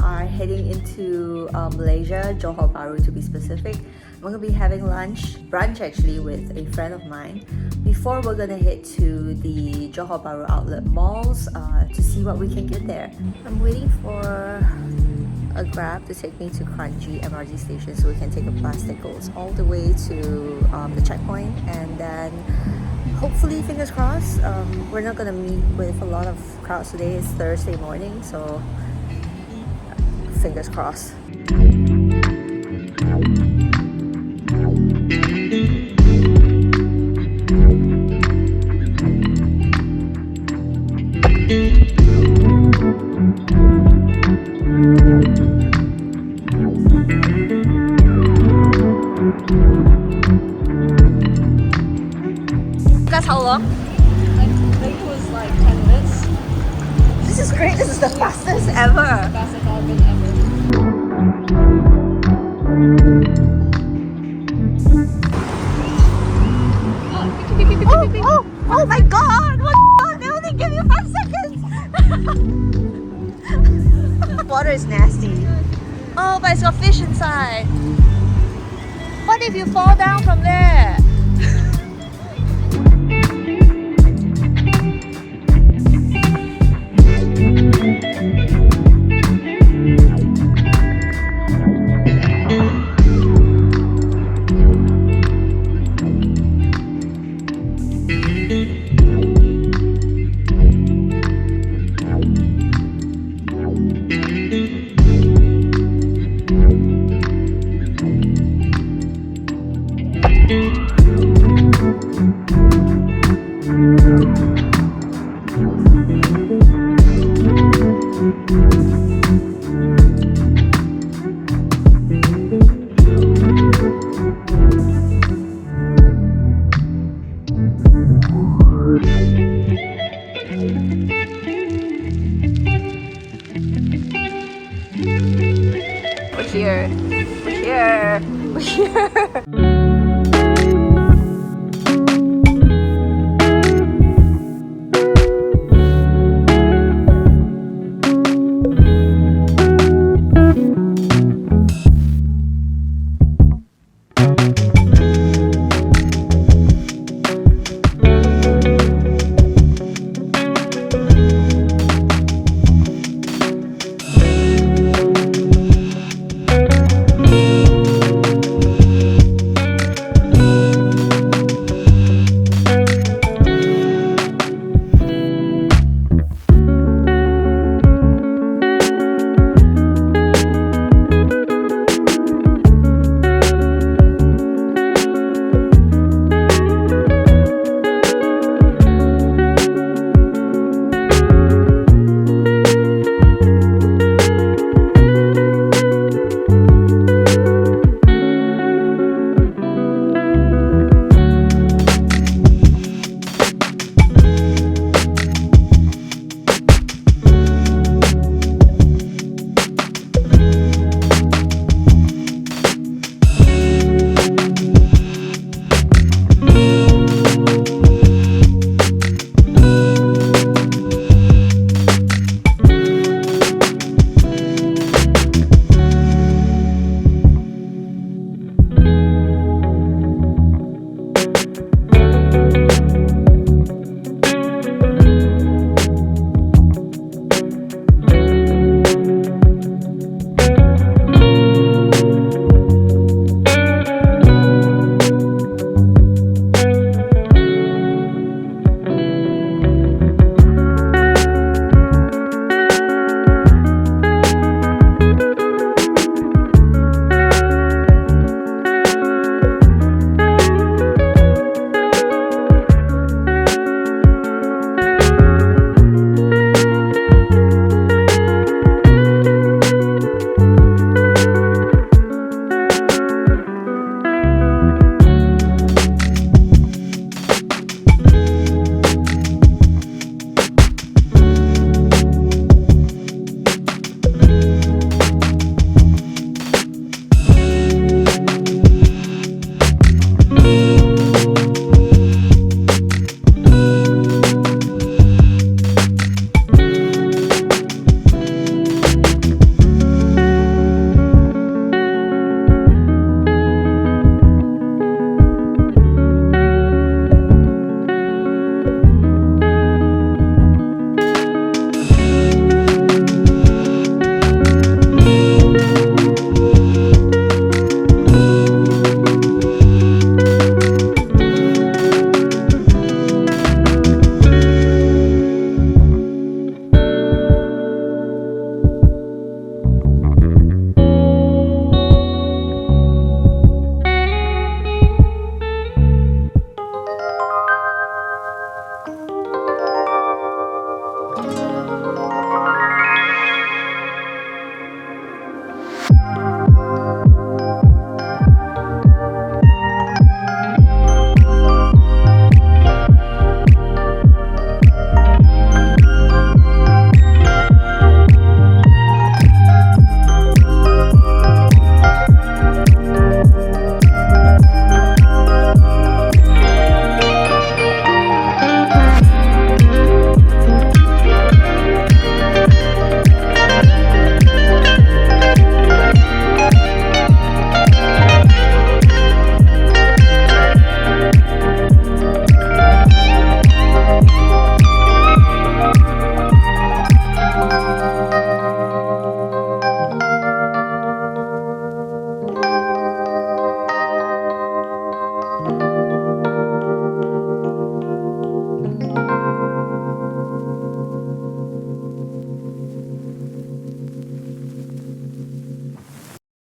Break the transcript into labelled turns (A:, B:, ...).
A: are heading into Malaysia, Johor Bahru to be specific. I'm gonna be having brunch actually, with a friend of mine before we're gonna head to the Johor Bahru outlet malls to see what we can get there. I'm waiting for a Grab to take me to Kranji MRT station so we can take a bus that goes all the way to the checkpoint, and then hopefully, fingers crossed, we're not gonna meet with a lot of crowds today. It's Thursday morning, so fingers crossed. Guys, how long?
B: I think it was like 10 minutes.
A: This is great. This is the fastest ever.
B: Fastest I've been ever.
A: Oh my god! What the fuck? They only give you 5 seconds! Water is nasty. Oh, but it's got fish inside. What if you fall down from there? We're here. We're here. We're here.